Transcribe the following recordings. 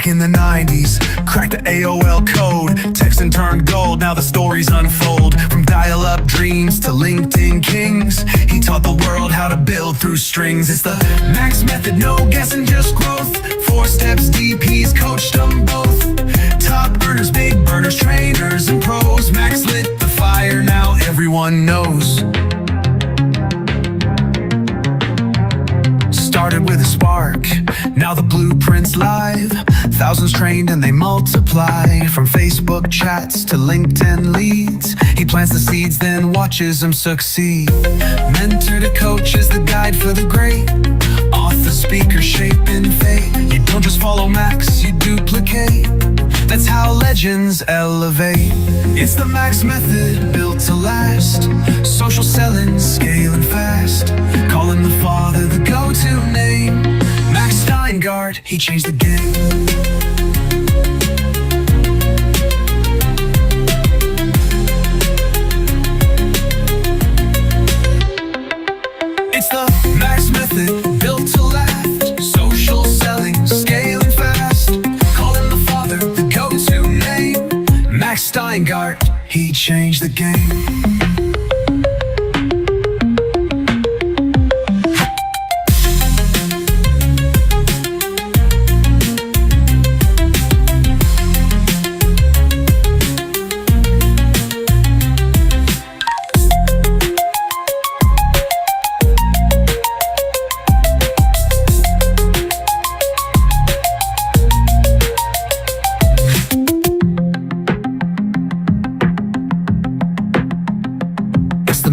Back in the 90s, cracked the AOL code. Texting turned gold, now the stories unfold. From dial-up dreams to LinkedIn kings, he taught the world how to build through strings. It's the Max method, no guessing, just growth. 4 steps deep, he's coached them both. Top earners, big burners, trainers, and pros. Max lit the fire, now everyone knows. Started with a spark, now the blueprint's live. Thousands trained and they multiply. From Facebook chats to LinkedIn leads, he plants the seeds, then watches them succeed. Mentor to coach is the guide for the great. Author, speaker, shaping fate. You don't just follow Max, you duplicate. That's how legends elevate. It's the Max method, built to last. Social selling, scaling fast. Call him the father, the go-to name. Max Steingart, he changed the game. It's the Max method, built to last. Social selling, scaling fast. Call him the father, the go-to name. Max Steingart, he changed the game.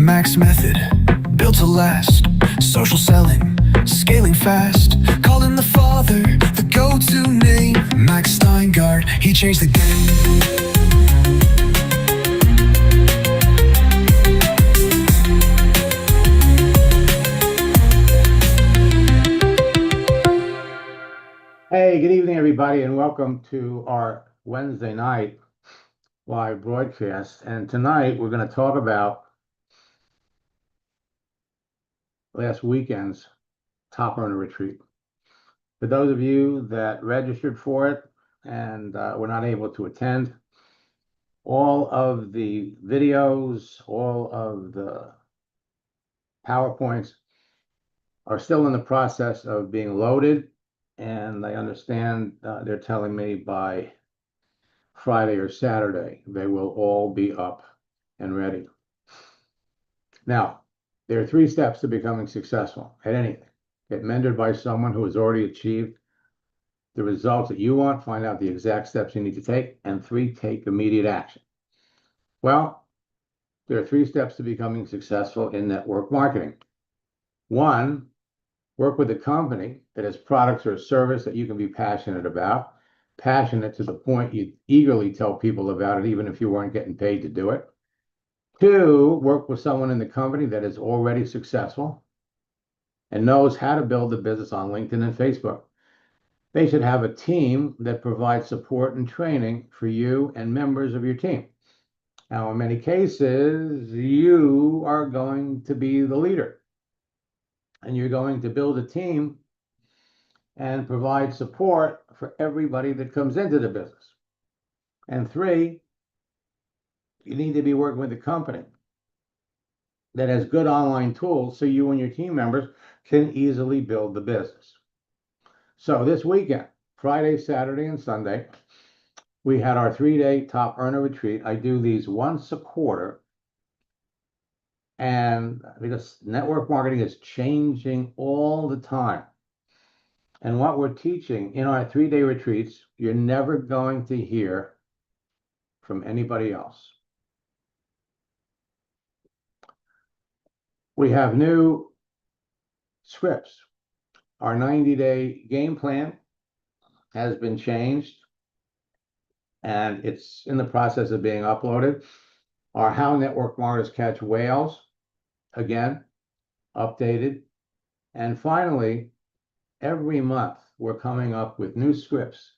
Max method, built to last. Social selling, scaling fast. Call him the father, the go-to name. Max Steingart, he changed the game. Hey, good evening, everybody, and welcome to our Wednesday night live broadcast. And tonight we're going to talk about last weekend's Top Earner Retreat. For those of you that registered for it and were not able to attend, all of the videos, all of the PowerPoints are still in the process of being loaded, and I understand they're telling me by Friday or Saturday they will all be up and ready. Now, there are 3 steps to becoming successful at anything. Get mentored by someone who has already achieved the results that you want, find out the exact steps you need to take, and 3, take immediate action. Well, there are 3 steps to becoming successful in network marketing. 1, work with a company that has products or a service that you can be passionate about, passionate to the point you'd eagerly tell people about it, even if you weren't getting paid to do it. 2, work with someone in the company that is already successful and knows how to build a business on LinkedIn and Facebook. They should have a team that provides support and training for you and members of your team. Now, in many cases, you are going to be the leader, and you're going to build a team and provide support for everybody that comes into the business. And 3, you need to be working with a company that has good online tools so you and your team members can easily build the business. So this weekend, Friday, Saturday, and Sunday, we had our 3-day Top Earner Retreat. I do these once a quarter, and because network marketing is changing all the time. And what we're teaching in our 3-day retreats, you're never going to hear from anybody else. We have new scripts. Our 90-day game plan has been changed, and it's in the process of being uploaded. Our How Network Marketers Catch Whales, again, updated. And finally, every month, we're coming up with new scripts,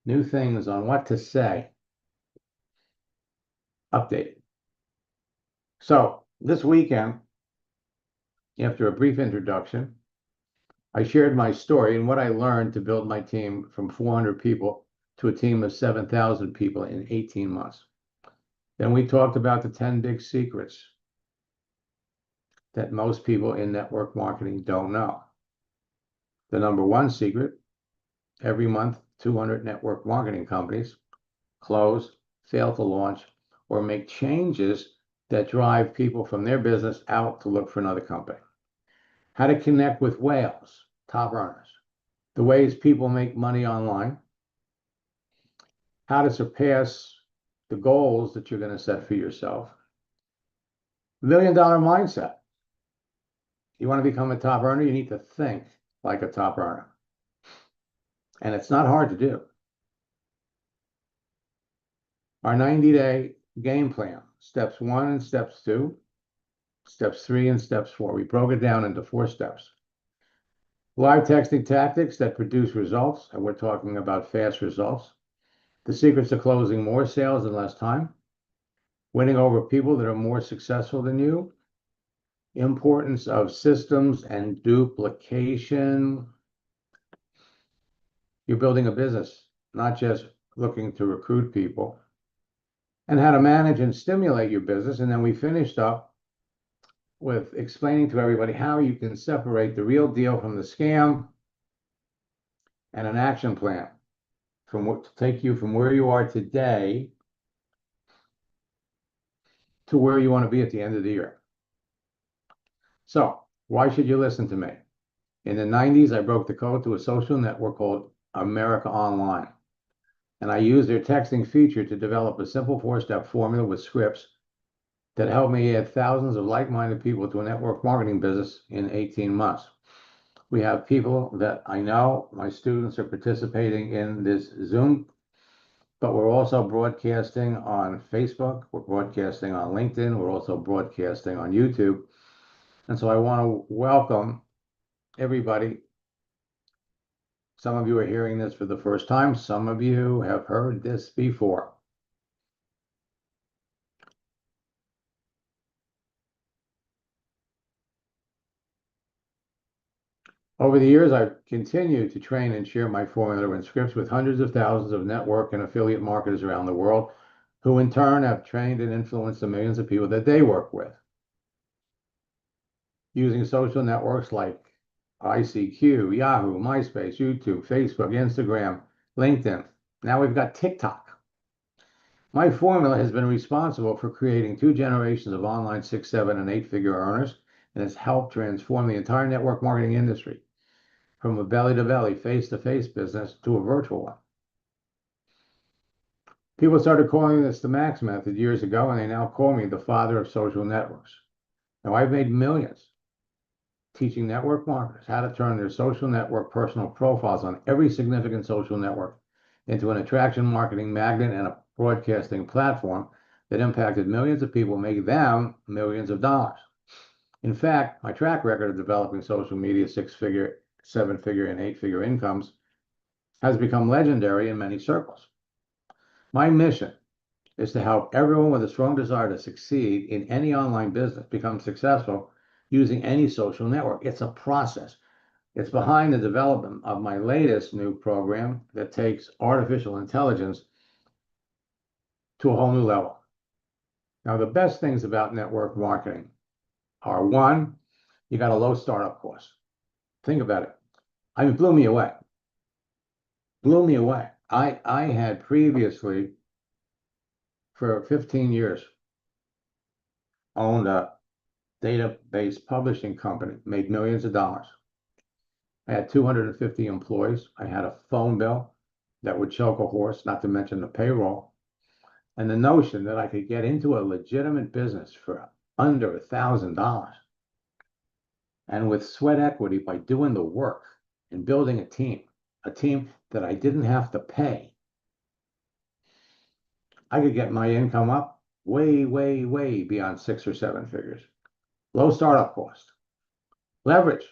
new things on what to say, updated. So this weekend, after a brief introduction, I shared my story and what I learned to build my team from 400 people to a team of 7,000 people in 18 months. Then we talked about the 10 big secrets that most people in network marketing don't know. The number one secret, every month, 200 network marketing companies close, fail to launch, or make changes that drive people from their business out to look for another company. How to connect with whales, top earners, the ways people make money online, how to surpass the goals that you're going to set for yourself, $1 million mindset. You want to become a top earner, you need to think like a top earner. And it's not hard to do. Our 90-day game plan, steps 1 and steps 2, steps 3 and steps 4. We broke it down into 4 steps. Live texting tactics that produce results, and we're talking about fast results. The secrets to closing more sales in less time. Winning over people that are more successful than you. Importance of systems and duplication. You're building a business, not just looking to recruit people. And how to manage and stimulate your business. And then we finished up with explaining to everybody how you can separate the real deal from the scam and an action plan from what to take you from where you are today to where you want to be at the end of the year. So why should you listen to me? In the 90s, I broke the code to a social network called America Online. And I used their texting feature to develop a simple 4-step formula with scripts that helped me add thousands of like-minded people to a network marketing business in 18 months. We have people that I know, my students are participating in this Zoom, but we're also broadcasting on Facebook, we're broadcasting on LinkedIn, we're also broadcasting on YouTube. And so I want to welcome everybody. Some of you are hearing this for the first time. Some of you have heard this before. Over the years, I've continued to train and share my formula and scripts with hundreds of thousands of network and affiliate marketers around the world, who in turn have trained and influenced the millions of people that they work with. Using social networks like ICQ, Yahoo, MySpace, YouTube, Facebook, Instagram, LinkedIn. Now we've got TikTok. My formula has been responsible for creating 2 generations of online 6, 7, and 8-figure earners, and has helped transform the entire network marketing industry from a belly-to-belly, face-to-face business to a virtual one. People started calling this the Max Method years ago, and they now call me the father of social networks. Now, I've made millions teaching network marketers how to turn their social network personal profiles on every significant social network into an attraction marketing magnet and a broadcasting platform that impacted millions of people, making them millions of dollars. In fact, my track record of developing social media 6-figure, 7-figure, and 8-figure incomes has become legendary in many circles. My mission is to help everyone with a strong desire to succeed in any online business become successful using any social network. It's a process. It's behind the development of my latest new program that takes artificial intelligence to a whole new level. Now, the best things about network marketing are, 1, you got a low startup cost. Think about it. I mean, it blew me away. Blew me away. I had previously, for 15 years, owned a database publishing company, made millions of dollars. I had 250 employees. I had a phone bill that would choke a horse, not to mention the payroll. And the notion that I could get into a legitimate business for under $1,000 and with sweat equity by doing the work and building a team that I didn't have to pay, I could get my income up way, way, way beyond 6 or 7 figures. Low startup cost. Leverage.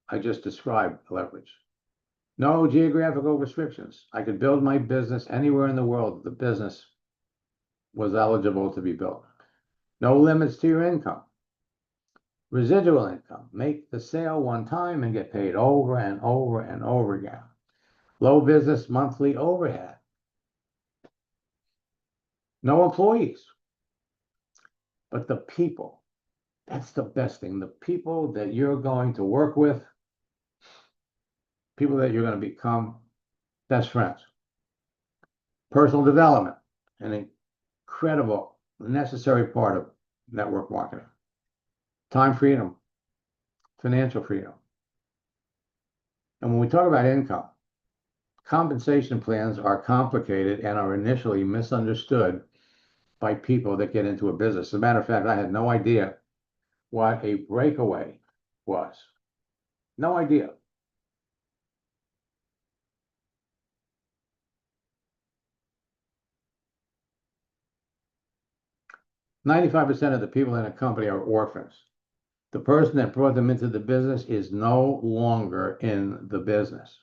I just described leverage. No geographical restrictions. I could build my business anywhere in the world the business was eligible to be built. No limits to your income. Residual income. Make the sale one time and get paid over and over and over again. Low business monthly overhead. No employees. But the people, that's the best thing. The people that you're going to work with, people that you're going to become best friends. Personal development, an incredible, necessary part of network marketing. Time freedom, financial freedom. And when we talk about income, compensation plans are complicated and are initially misunderstood by people that get into a business. As a matter of fact, I had no idea what a breakaway was. No idea. "95% of the people in a company are orphans. The person that brought them into the business is no longer in the business."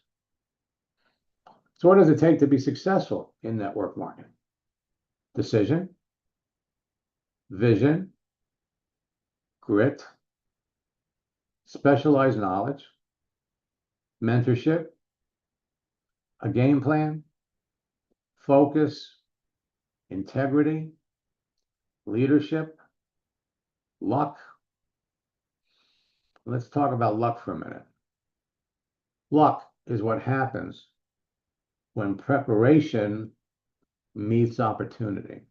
So what does it take to be successful in network marketing? Decision, vision, grit, specialized knowledge, mentorship, a game plan, focus, integrity, leadership, luck. Let's talk about luck for a minute. Luck is what happens when preparation meets opportunity.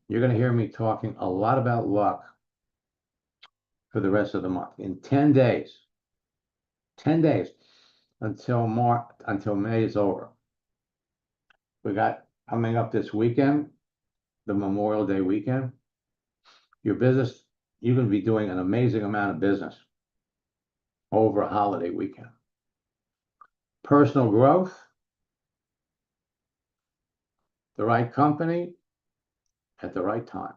You're going to hear me talking a lot about luck for the rest of the month. In 10 days, 10 days until May is over. We got coming up this weekend, the Memorial Day weekend. Your business, you're going to be doing an amazing amount of business over a holiday weekend. Personal growth, the right company at the right time.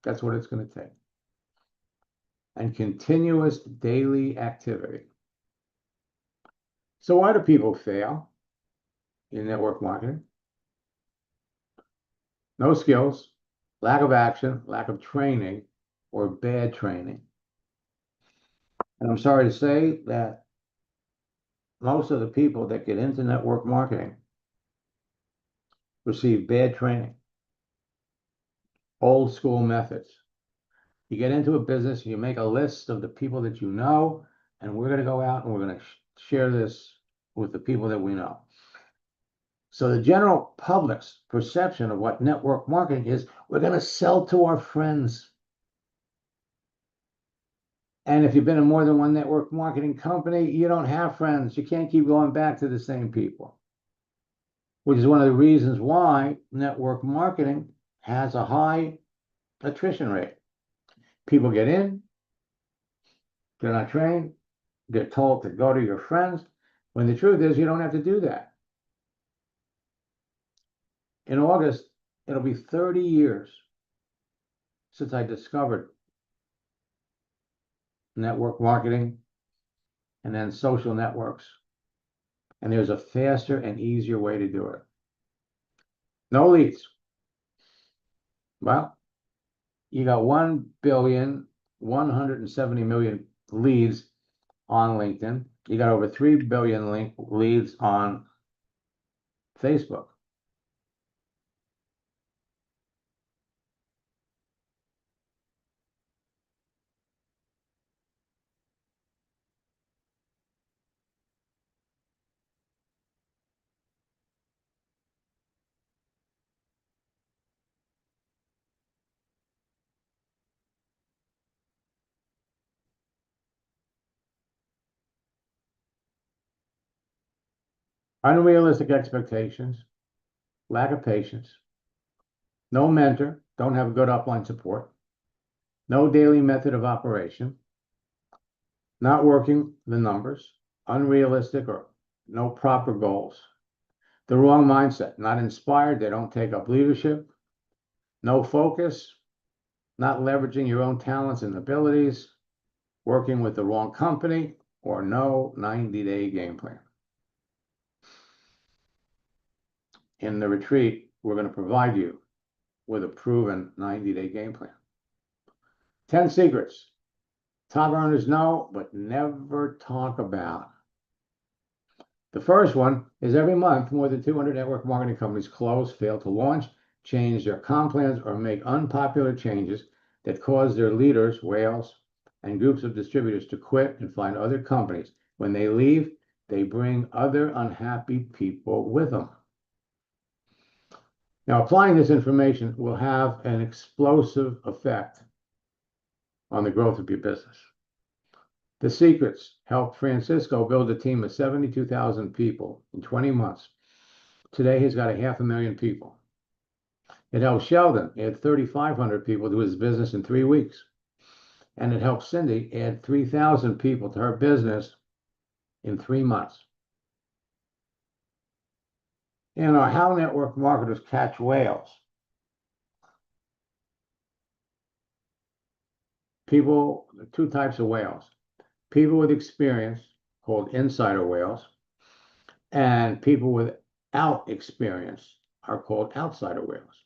That's what it's going to take. And continuous daily activity. So why do people fail in network marketing? No skills, lack of action, lack of training, or bad training. And I'm sorry to say that most of the people that get into network marketing receive bad training, old school methods. You get into a business, you make a list of the people that you know, and we're going to go out and we're going to share this with the people that we know. So the general public's perception of what network marketing is, we're going to sell to our friends. And if you've been in more than one network marketing company, you don't have friends. You can't keep going back to the same people, which is one of the reasons why network marketing has a high attrition rate. People get in, they're not trained, they're told to go to your friends, when the truth is you don't have to do that. In August, it'll be 30 years since I discovered network marketing and then social networks. And there's a faster and easier way to do it. No leads. Well, you got 1,170,000,000 leads on LinkedIn. You got over 3 billion leads on Facebook. Unrealistic expectations, lack of patience, no mentor, don't have good upline support, no daily method of operation, not working the numbers, unrealistic or no proper goals, the wrong mindset, not inspired, they don't take up leadership, no focus, not leveraging your own talents and abilities, working with the wrong company, or no 90-day game plan. In the retreat, we're going to provide you with a proven 90-day game plan. 10 secrets top earners know, but never talk about. The first one is every month, more than 200 network marketing companies close, fail to launch, change their comp plans, or make unpopular changes that cause their leaders, whales, and groups of distributors to quit and find other companies. When they leave, they bring other unhappy people with them. Now, applying this information will have an explosive effect on the growth of your business. The secrets helped Francisco build a team of 72,000 people in 20 months. Today, he's got 500,000 people. It helped Sheldon add 3,500 people to his business in 3 weeks. And it helped Cindy add 3,000 people to her business in 3 months. And how network marketers catch whales. People, 2 types of whales. People with experience, called insider whales, and people without experience are called outsider whales.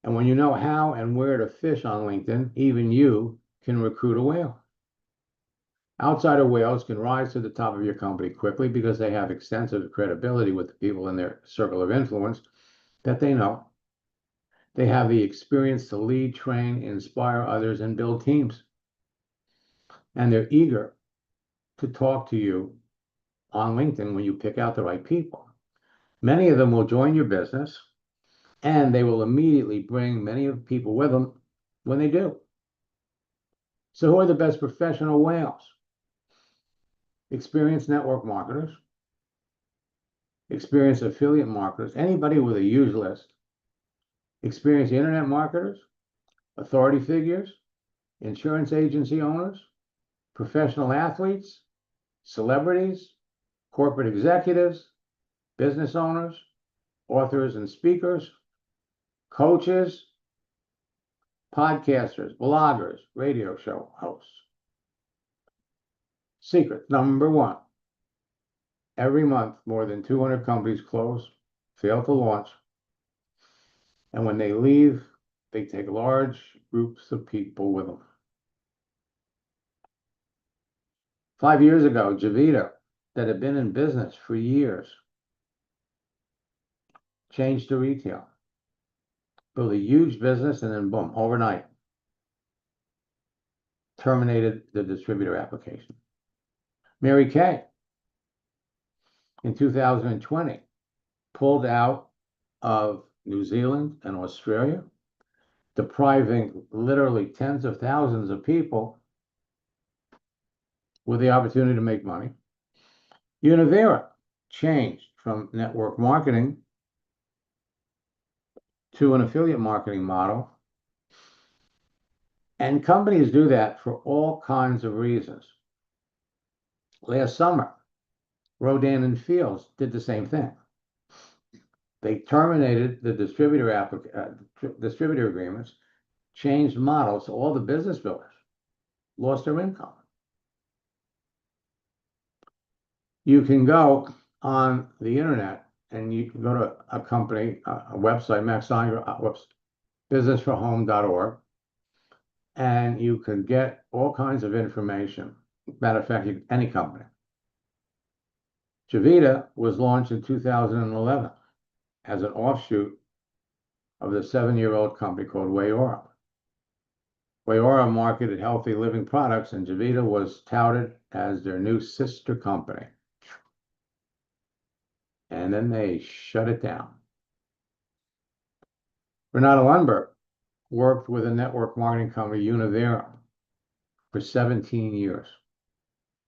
And when you know how and where to fish on LinkedIn, even you can recruit a whale. Outsider whales can rise to the top of your company quickly because they have extensive credibility with the people in their circle of influence that they know. They have the experience to lead, train, inspire others, and build teams. And they're eager to talk to you on LinkedIn when you pick out the right people. Many of them will join your business, and they will immediately bring many of the people with them when they do. So who are the best professional whales? Experienced network marketers, experienced affiliate marketers, anybody with a huge list, experienced internet marketers, authority figures, insurance agency owners, professional athletes, celebrities, corporate executives, business owners, authors and speakers, coaches, podcasters, bloggers, radio show hosts. Secret number 1. Every month, more than 200 companies close, fail to launch, and when they leave, they take large groups of people with them. 5 years ago, Youngevity, that had been in business for years, changed to retail, built a huge business, and then boom, overnight, terminated the distributor application. Mary Kay, in 2020, pulled out of New Zealand and Australia, depriving literally tens of thousands of people with the opportunity to make money. Univera changed from network marketing to an affiliate marketing model. And companies do that for all kinds of reasons. Last summer, Rodan and Fields did the same thing. They terminated the distributor agreements, changed models, so all the business builders lost their income. You can go on the internet and you can go to a company, a website, businessforhome.org, and you can get all kinds of information. Matter of fact, any company. Youngevity was launched in 2011 as an offshoot of the 7-year-old company called Wayora. Wayora marketed healthy living products, and Youngevity was touted as their new sister company. And then they shut it down. Renata Lundberg worked with a network marketing company, Univera, for 17 years,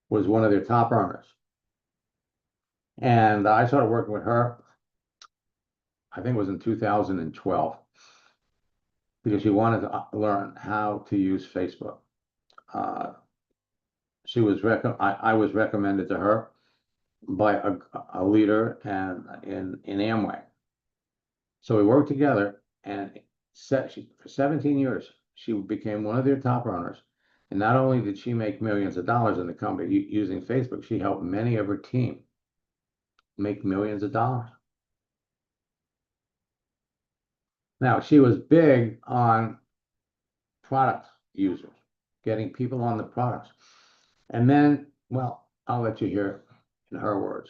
was one of their top earners. And I started working with her, I think it was in 2012, because she wanted to learn how to use Facebook. I was recommended to her by a leader in Amway. So we worked together, and for 17 years, she became one of their top earners. And not only did she make millions of dollars in the company using Facebook, she helped many of her team make millions of dollars. Now, she was big on product users, getting people on the products. And then, well, I'll let you hear in her words.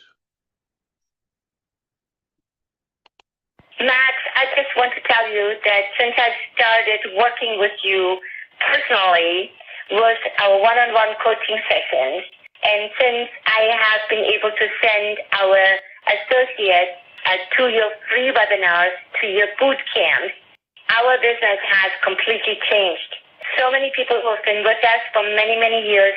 Max, I just want to tell you that since I've started working with you personally with our one-on-one coaching sessions, and since I have been able to send our associates to your free webinars, to your boot camps, our business has completely changed. So many people who have been with us for many, many years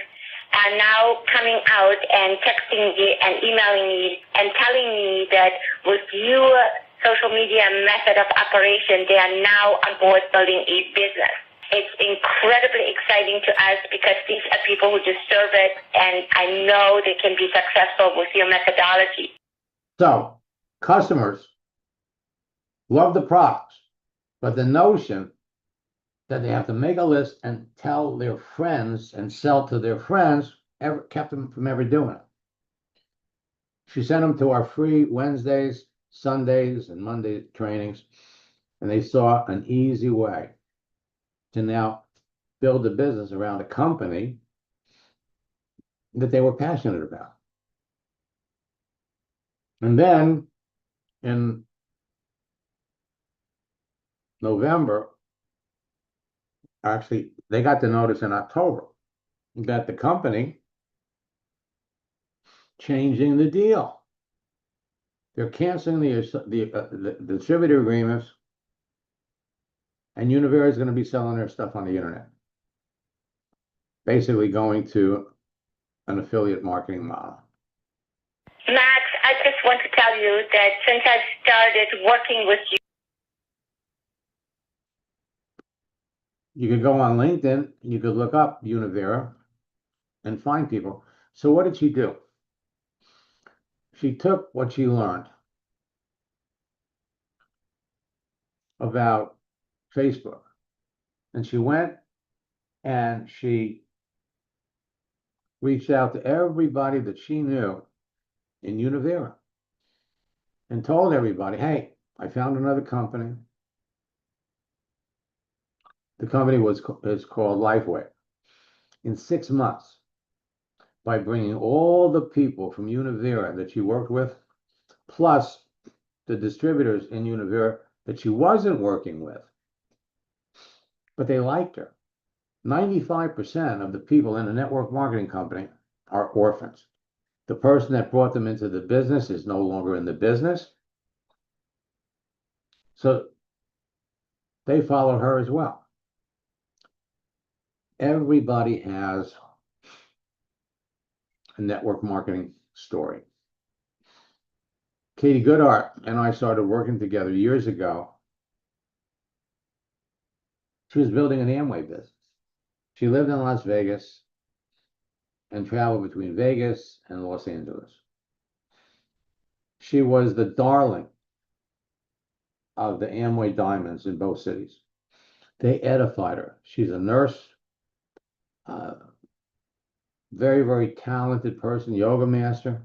are now coming out and texting me and emailing me and telling me that with your social media method of operation, they are now on board building a business. It's incredibly exciting to us because these are people who deserve it, and I know they can be successful with your methodology. So, customers love the products, but the notion that they have to make a list and tell their friends and sell to their friends kept them from ever doing it. She sent them to our free Wednesdays, Sundays, and Monday trainings, and they saw an easy way to now build a business around a company that they were passionate about. And then in November, actually, they got the notice in October that the company changing the deal. They're canceling the distributor agreements, and Univera is going to be selling their stuff on the internet. Basically going to an affiliate marketing model. Max, I just want to tell you that since I've started working with you, you could go on LinkedIn, you could look up Univera and find people. So what did she do? She took what she learned about Facebook, and she went and she reached out to everybody that she knew in Univera and told everybody, hey, I found another company. The company is called LifeVantage. In 6 months, by bringing all the people from Univera that she worked with, plus the distributors in Univera that she wasn't working with, but they liked her. 95% of the people in a network marketing company are orphans. The person that brought them into the business is no longer in the business. So they follow her as well. Everybody has a network marketing story. Katie Goodhart and I started working together years ago. She was building an Amway business. She lived in Las Vegas and traveled between Vegas and Los Angeles. She was the darling of the Amway Diamonds in both cities. They edified her. She's a nurse, very, very talented person, yoga master.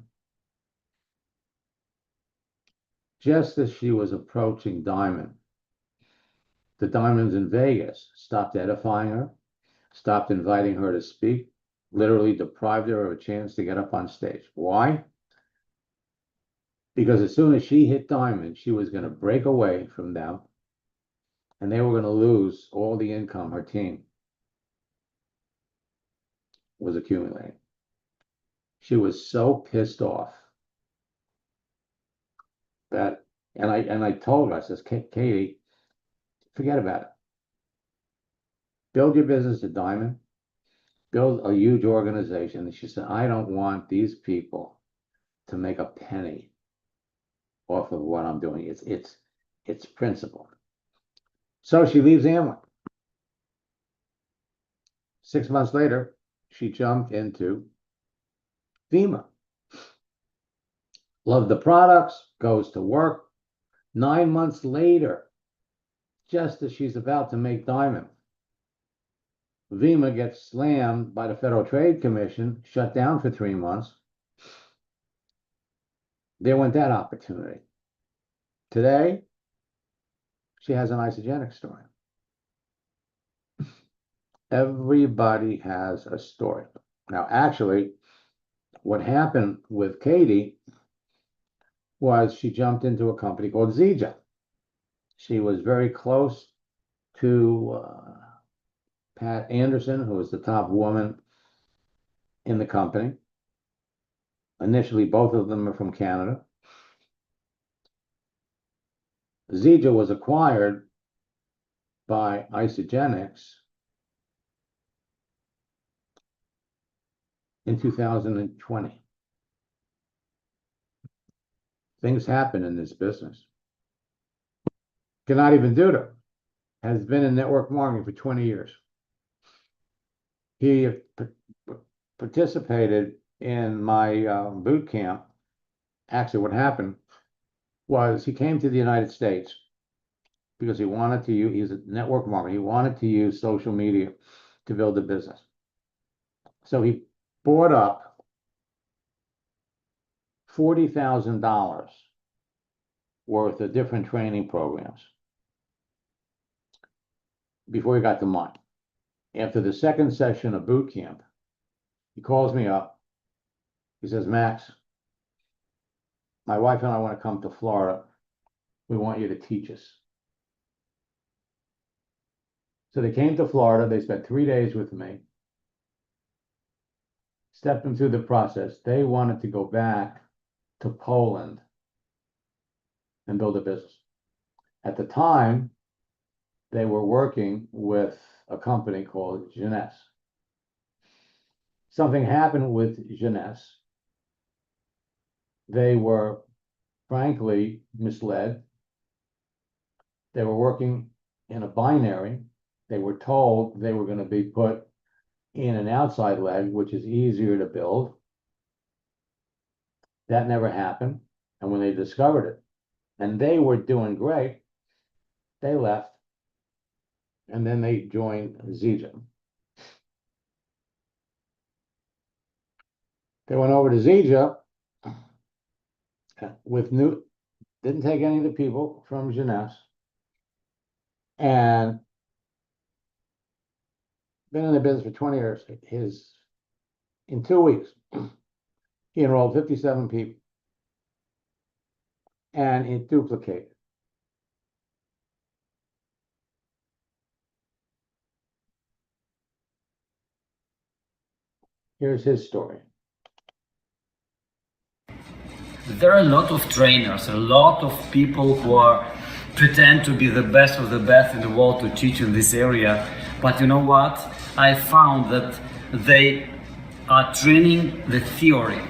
Just as she was approaching Diamond, the Diamonds in Vegas stopped edifying her, stopped inviting her to speak, literally deprived her of a chance to get up on stage. Why? Because as soon as she hit Diamond, she was going to break away from them, and they were going to lose all the income her team was accumulating. She was so pissed off that, and I told her, I says, Katie, forget about it. Build your business at Diamond, build a huge organization. And she said, I don't want these people to make a penny off of what I'm doing. It's principle. So she leaves Amway. 6 months later, she jumped into FEMA. Loved the products, goes to work. 9 months later, just as she's about to make Diamond, VEMA gets slammed by the Federal Trade Commission, shut down for 3 months. There went that opportunity. Today, she has an Isagenix story. Everybody has a story. Now, actually, what happened with Katie was she jumped into a company called Zija. She was very close to Pat Anderson, who was the top woman in the company. Initially, both of them are from Canada. Zija was acquired by Isagenix in 2020. Things happen in this business. Cannot even do it. Has been in network marketing for 20 years. He participated in my boot camp. Actually, what happened was he came to the United States because he wanted to use, he's a network marketer. He wanted to use social media to build a business. So he bought up $40,000 worth of different training programs before he got to mine. After the second session of boot camp, he calls me up. He says, Max, my wife and I want to come to Florida. We want you to teach us. So they came to Florida. They spent 3 days with me. Stepped them through the process. They wanted to go back to Poland and build a business. At the time, they were working with a company called Jeunesse. Something happened with Jeunesse. They were, frankly, misled. They were working in a binary. They were told they were going to be put in an outside leg, which is easier to build. That never happened. And when they discovered it, and they were doing great, they left. And then they joined Zija. They went over to Zija with didn't take any of the people from Jeunesse, and been in the business for 20 years. In 2 weeks, he enrolled 57 people, and it duplicated. Here's his story. There are a lot of trainers, a lot of people who are pretend to be the best of the best in the world to teach in this area. But you know what? I found that they are training the theory.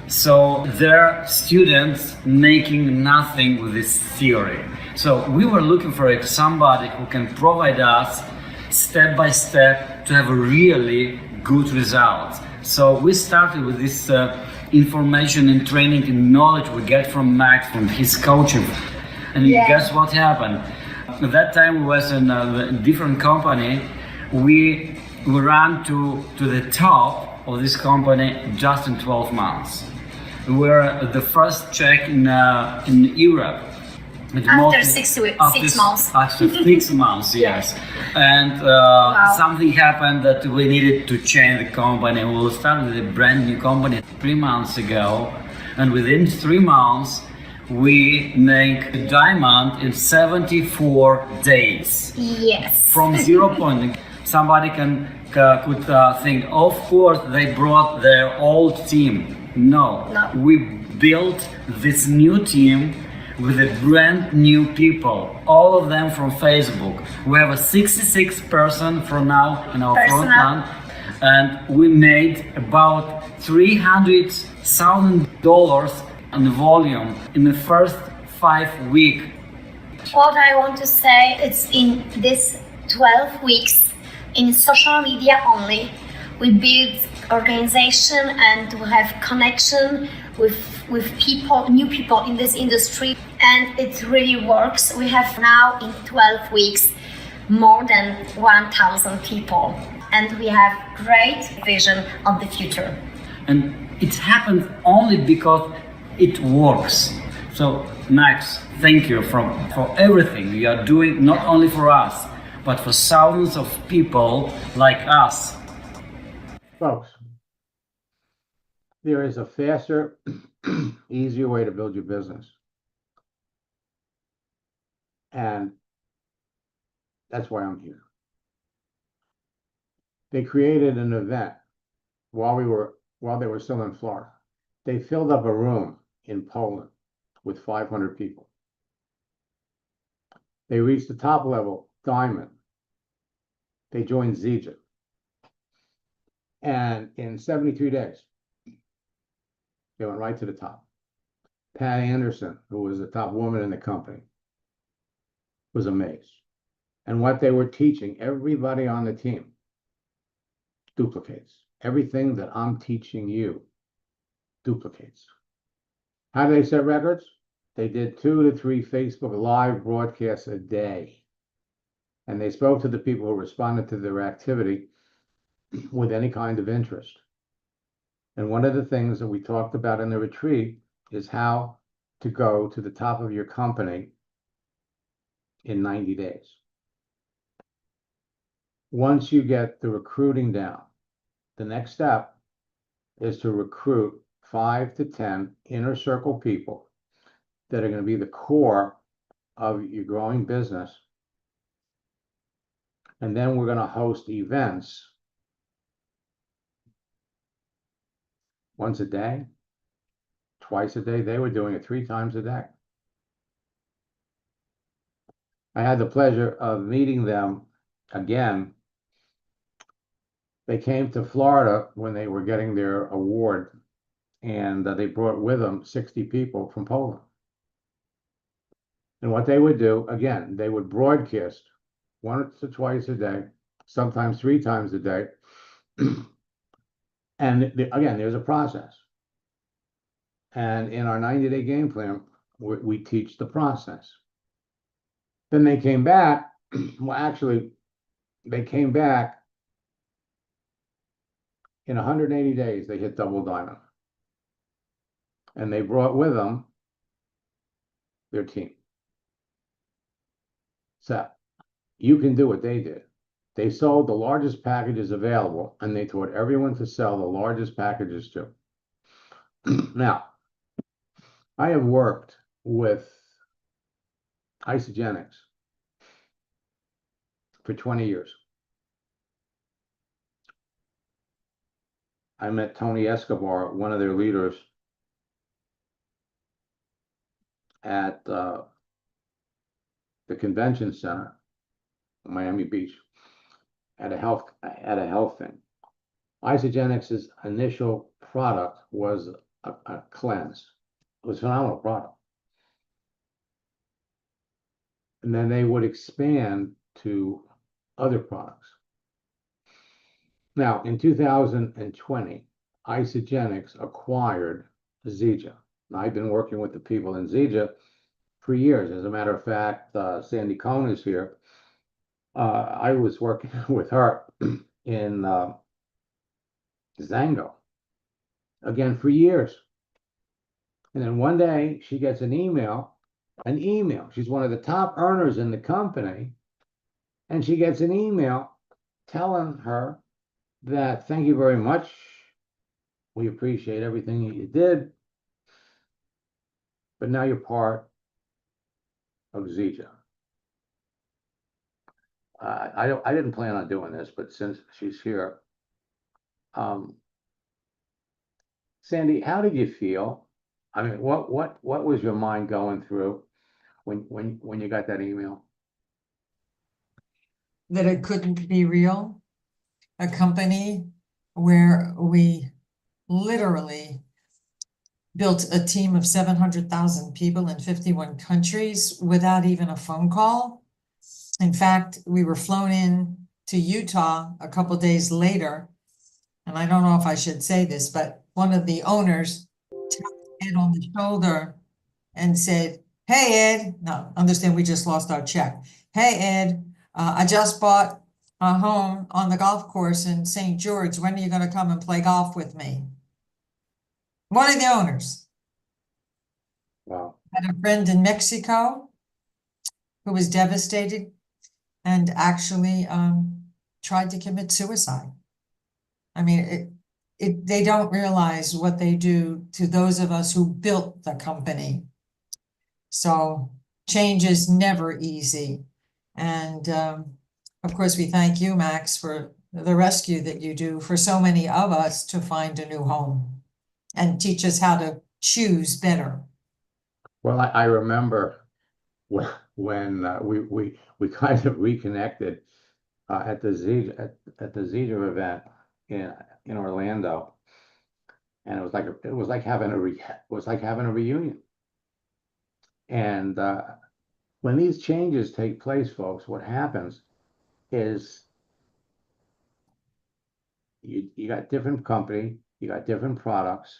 So their students making nothing with this theory. So we were looking for somebody who can provide us step by step to have a really good result. So we started with this information and training and knowledge we get from Max, from his coaching. And guess what happened? At that time we was in a different company. We ran to the top of this company just in 12 months. We were the first check in Europe. After 6 months. After 6 months, yes. And something happened that we needed to change the company. We started a brand new company 3 months ago. And within 3 months, we make a diamond in 74 days. Yes. From 0 point. Somebody could think, of course, they brought their old team. No. We built this new team with a brand new people, all of them from Facebook. We have a 66 person for now in our front line, and we made about $300,000 in volume in the first 5 weeks. What I want to say is in this 12 weeks in social media only, we build organization and we have connection with people, new people in this industry, and it really works. We have now in 12 weeks more than 1,000 people, and we have great vision of the future. And it happens only because it works. So Max, thank you for everything you are doing, not only for us, but for thousands of people like us. Folks, there is a faster, easier way to build your business. And that's why I'm here. They created an event while they were still in Florida. They filled up a room in Poland with 500 people. They reached the top level, diamond. They joined Zija. And in 73 days, they went right to the top. Pat Anderson, who was the top woman in the company, was amazed. And what they were teaching everybody on the team duplicates. Everything that I'm teaching you duplicates. How do they set records? They did 2 to 3 Facebook live broadcasts a day. And they spoke to the people who responded to their activity with any kind of interest. And one of the things that we talked about in the retreat is how to go to the top of your company in 90 days. Once you get the recruiting down, the next step is to recruit 5 to 10 inner circle people that are going to be the core of your growing business. And then we're going to host events once a day, twice a day. They were doing it 3 times a day. I had the pleasure of meeting them again. They came to Florida when they were getting their award, and they brought with them 60 people from Poland. And what they would do, again, they would broadcast 1 to twice a day, sometimes 3 times a day. And again, there's a process. And in our 90-day game plan, we teach the process. Then they came back. Well, actually, they came back in 180 days, they hit double diamond. And they brought with them their team. So you can do what they did. They sold the largest packages available, and they taught everyone to sell the largest packages too. Now, I have worked with Isagenix for 20 years. I met Tony Escobar, one of their leaders, at the convention center in Miami Beach at a health thing. Isagenix's initial product was a cleanse. It was a phenomenal product. And then they would expand to other products. Now, in 2020, Isagenix acquired Zija. Now, I've been working with the people in Zija for years. As a matter of fact, Sandy Cohn is here. I was working with her in Zango, again, for years. And then one day she gets an email. She's one of the top earners in the company. And she gets an email telling her that, thank you very much. We appreciate everything that you did. But now you're part of Zija. I didn't plan on doing this, but since she's here, Sandy, how did you feel? I mean, what was your mind going through when you got that email? That it couldn't be real. A company where we literally built a team of 700,000 people in 51 countries without even a phone call. In fact, we were flown in to Utah a couple days later, and I don't know if I should say this, but one of the owners tapped Ed on the shoulder and said, "Hey, Ed," no, understand we just lost our check. "Hey, Ed, I just bought a home on the golf course in St. George. When are you going to come and play golf with me?" One of the owners. Wow. Had a friend in Mexico who was devastated and actually tried to commit suicide. I mean, they don't realize what they do to those of us who built the company. So change is never easy. And of course, we thank you, Max, for the rescue that you do for so many of us to find a new home and teach us how to choose better. Well, I remember when we kind of reconnected at the Zeta event in Orlando, and it was like having a reunion. And when these changes take place, folks, what happens is you got different company, you got different products.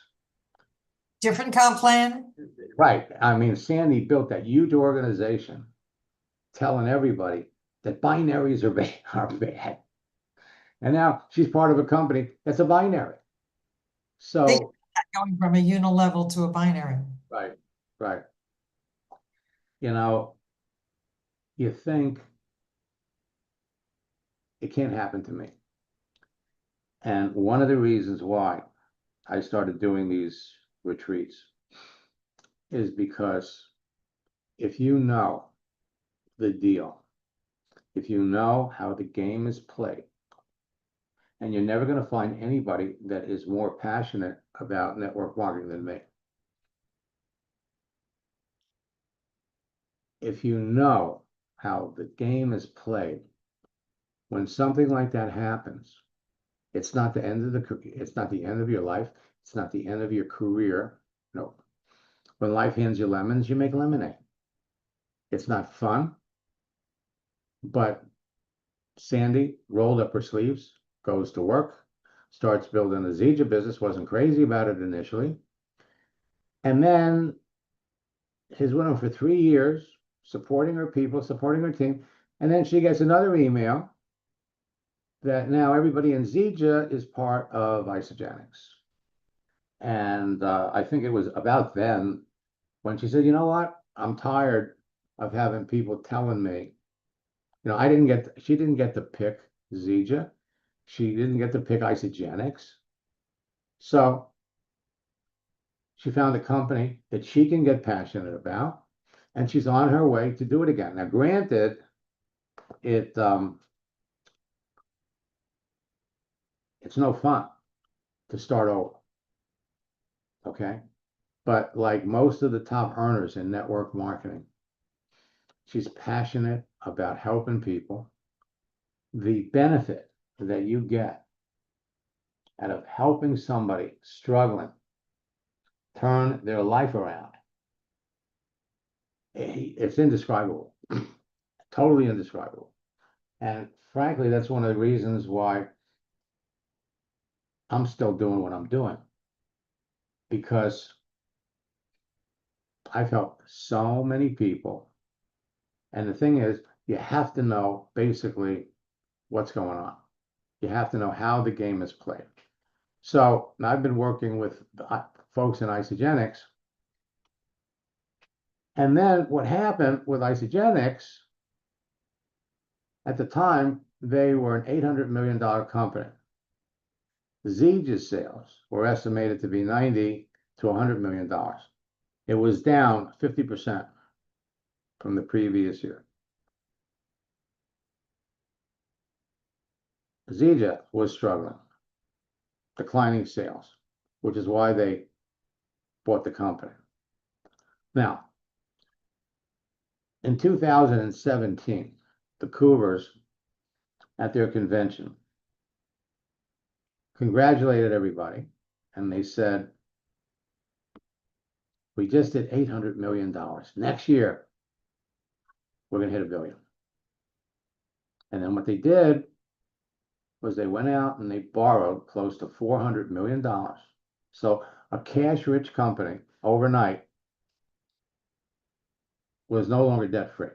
Different comp plan? Right. I mean, Sandy built that huge organization telling everybody that binaries are bad. And now she's part of a company that's a binary. So, Going from a unilevel to a binary. right, right. You know, you think it can't happen to me. And one of the reasons why I started doing these retreats is because if you know the deal, if you know how the game is played, and you're never going to find anybody that is more passionate about network marketing than me. If you know how the game is played, when something like that happens, it's not the end of it's not the end of your life. It's not the end of your career. No. When life hands you lemons, you make lemonade. It's not fun, but Sandy rolled up her sleeves, goes to work, starts building a Zeta business, wasn't crazy about it initially. And then he's with him for 3 years, supporting her people, supporting her team. And then she gets another email that now everybody in Zeta is part of Isagenix. And I think it was about then when she said, you know what? I'm tired of having people telling me, she didn't get to pick Zeta. She didn't get to pick Isagenix. So she found a company that she can get passionate about, and she's on her way to do it again. Now, granted, it's no fun to start over. Okay. But like most of the top earners in network marketing, she's passionate about helping people. The benefit that you get out of helping somebody struggling turn their life around, it's indescribable, totally indescribable. And frankly, that's one of the reasons why I'm still doing what I'm doing, because I've helped so many people. And the thing is, you have to know basically what's going on. You have to know how the game is played. So I've been working with folks in Isagenix. And then what happened with Isagenix, at the time, they were an $800 million company. Zege's sales were estimated to be $90 to $100 million. It was down 50% from the previous year. Zeta was struggling, declining sales, which is why they bought the company. Now, in 2017, the Cougars at their convention congratulated everybody, and they said, we just did $800 million. Next year, we're going to hit $1 billion. And then what they did was they went out and they borrowed close to $400 million. So a cash-rich company overnight was no longer debt-free.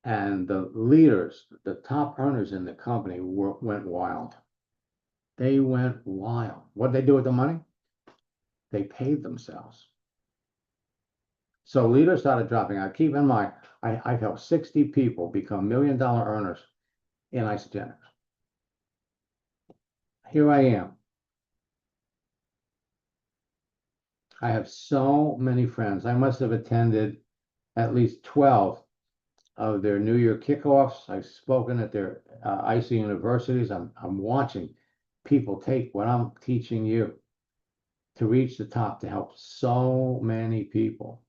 And the leaders, the top earners in the company went wild. They went wild. What did they do with the money? They paid themselves. So leaders started dropping out. Keep in mind, I've helped 60 people become $1 million earners in Isagenix. Here I am. I have so many friends. I must have attended at least 12 of their New Year kickoffs. I've spoken at their IC universities. I'm watching people take what I'm teaching you to reach the top to help so many people.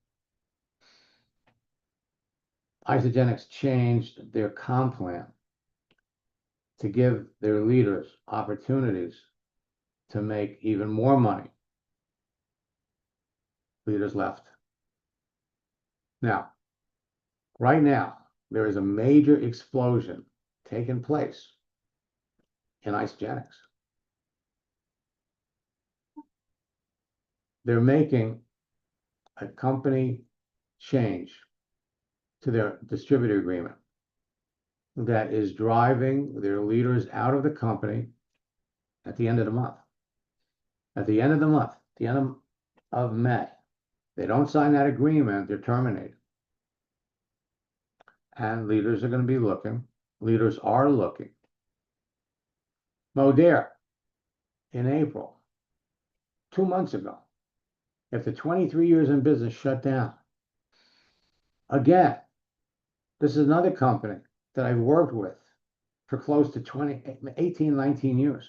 Isagenix changed their comp plan to give their leaders opportunities to make even more money. Leaders left. Now, right now, there is a major explosion taking place in Isagenix. They're making a company change to their distributor agreement that is driving their leaders out of the company at the end of the month. At the end of the month, the end of May, they don't sign that agreement, they're terminated. And leaders are going to be looking. Leaders are looking. Modere, in April, 2 months ago, after 23 years in business, shut down. Again, this is another company that I've worked with for close to 18, 19 years.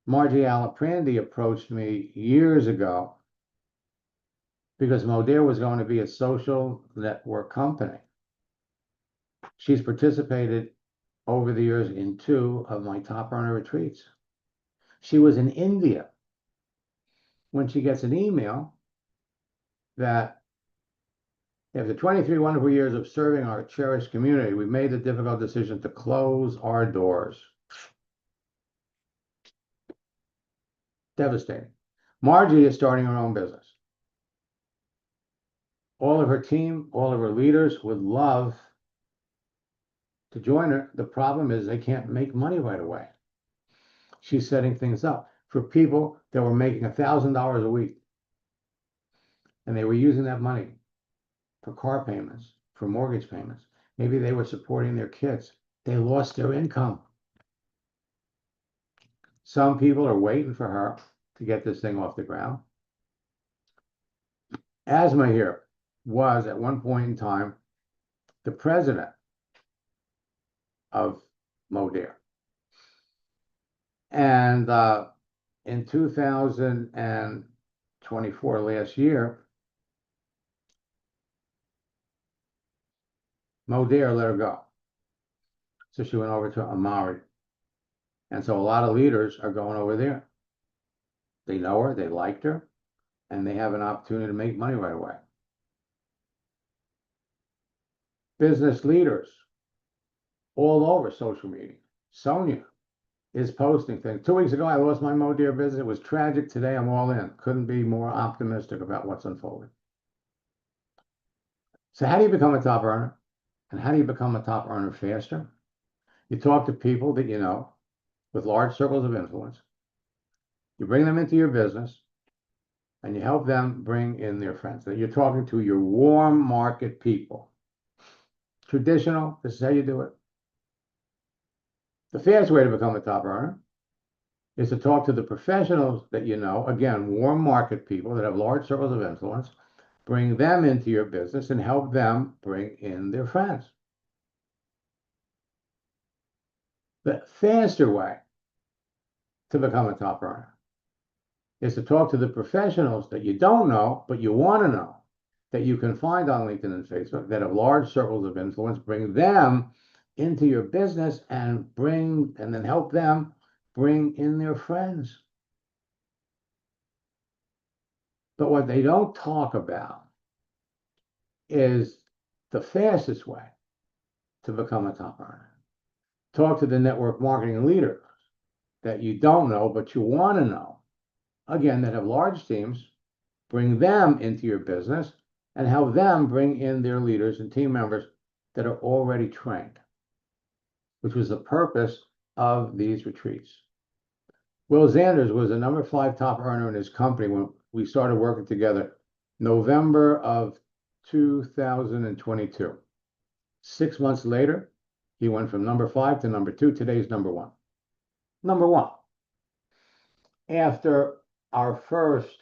Margie Alaprandi approached me years ago because Modere was going to be a social network company. She's participated over the years in 2 of my top earner retreats. She was in India when she gets an email that after 23 wonderful years of serving our cherished community, we've made the difficult decision to close our doors. Devastating. Margie is starting her own business. All of her team, all of her leaders would love to join her. The problem is they can't make money right away. She's setting things up for people that were making $1,000 a week. And they were using that money for car payments, for mortgage payments. Maybe they were supporting their kids. They lost their income. Some people are waiting for her to get this thing off the ground. Asma here was at one point in time the president of Modere. And in 2024, last year, Modere let her go. So she went over to Amari. And so a lot of leaders are going over there. They know her, they liked her, and they have an opportunity to make money right away. Business leaders all over social media. Sonia is posting things. 2 weeks ago, I lost my Modere business. It was tragic. Today, I'm all in. Couldn't be more optimistic about what's unfolding. So how do you become a top earner? And how do you become a top earner faster? You talk to people that you know with large circles of influence. You bring them into your business and you help them bring in their friends. That you're talking to your warm market people. Traditional, this is how you do it. The fast way to become a top earner is to talk to the professionals that you know, again, warm market people that have large circles of influence, bring them into your business and help them bring in their friends. The faster way to become a top earner is to talk to the professionals that you don't know, but you want to know, that you can find on LinkedIn and Facebook that have large circles of influence, bring them into your business and then help them bring in their friends. But what they don't talk about is the fastest way to become a top earner. Talk to the network marketing leaders that you don't know, but you want to know. Again, that have large teams, bring them into your business and help them bring in their leaders and team members that are already trained, which was the purpose of these retreats. Will Zanders was the number 5 top earner in his company when we started working together, November of 2022. 6 months later, he went from number 5 to number 2. Today is number 1. Number 1. After our first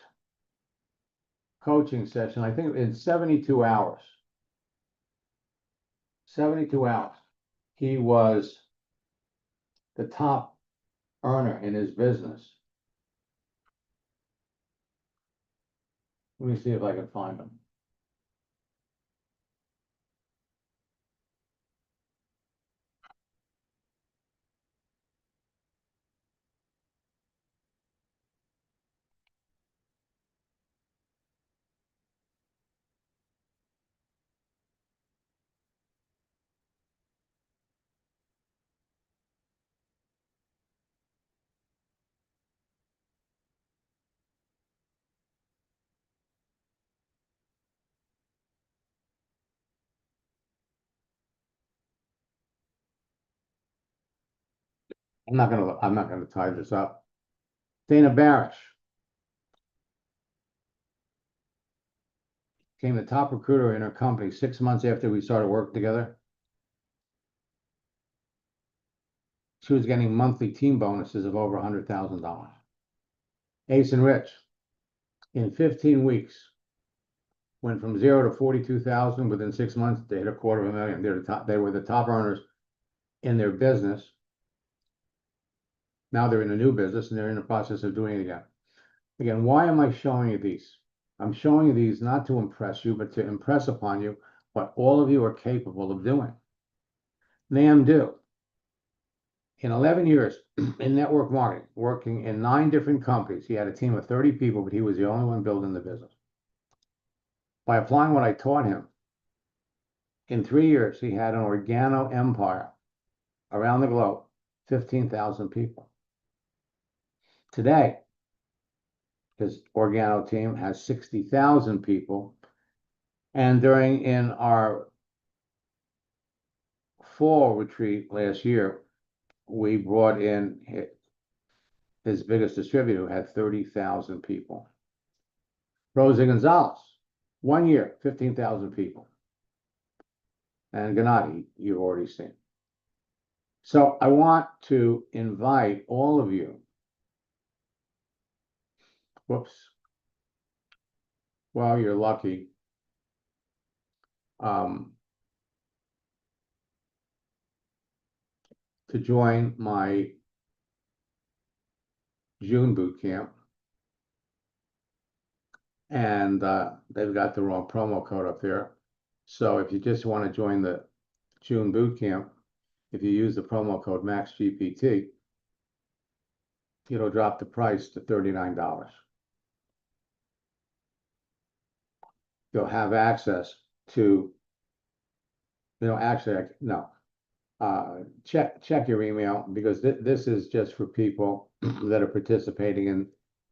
coaching session, I think in 72 hours, 72 hours. He was the top earner in his business. Let me see if I can find him. I'm not gonna tie this up. Dana Barish became the top recruiter in her company 6 months after we started working together. She was getting monthly team bonuses of over $100,000. Ace and Rich, in 15 weeks, went from 0 to 42,000 within 6 months. They hit $250,000. They were the top earners in their business. Now they're in a new business and they're in the process of doing it again. Again, why am I showing you these? I'm showing you these not to impress you, but to impress upon you what all of you are capable of doing. Nam Do, in 11 years in network marketing, working in 9 different companies, he had a team of 30 people, but he was the only one building the business. By applying what I taught him, in 3 years, he had an organo empire around the globe, 15,000 people. Today, his organo team has 60,000 people. And in our fall retreat last year, we brought in his biggest distributor, who had 30,000 people. Rosa Gonzalez, 1 year, 15,000 people. And Gennady, you've already seen. So I want to invite all of you. Whoops. Well, you're lucky. To join my June boot camp. And they've got the wrong promo code up there. So if you just want to join the June boot camp, if you use the promo code MaxGPT, it'll drop the price to $39. You'll have access to, check your email, because this is just for people that are participating in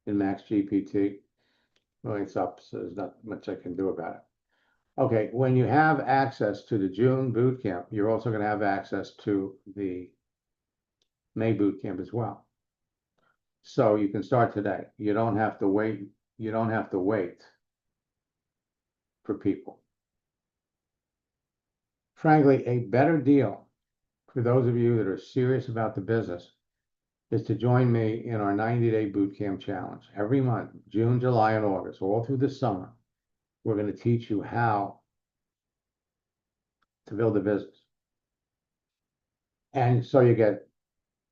MaxGPT. Well, it's up, so there's not much I can do about it. Okay, when you have access to the June boot camp, you're also going to have access to the May boot camp as well. So you can start today. You don't have to wait. You don't have to wait for people. Frankly, a better deal for those of you that are serious about the business is to join me in our 90-day boot camp challenge. Every month, June, July, and August, all through the summer, we're going to teach you how to build a business. And so you get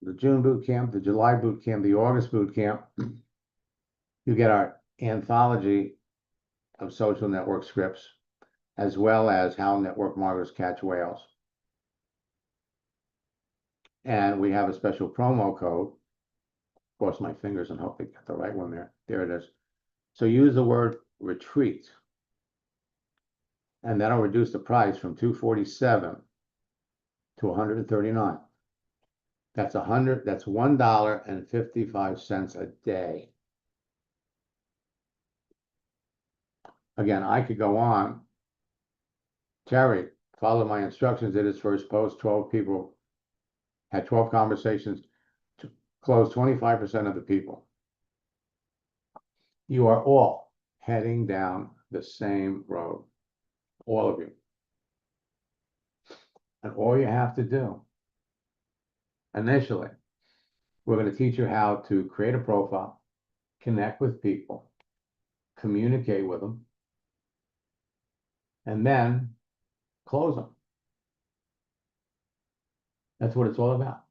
the June boot camp, the July boot camp, the August boot camp. You get our anthology of social network scripts, as well as how network marketers catch whales. And we have a special promo code. Cross my fingers and hope they get the right one there. There it is. So use the word retreat. And that'll reduce the price from $247 to $139. That's $1.55 a day. Again, I could go on. Terry followed my instructions, did his first post. 12 people had 12 conversations to close 25% of the people. You are all heading down the same road, all of you. And all you have to do, initially, we're going to teach you how to create a profile, connect with people, communicate with them, and then close them. That's what it's all about.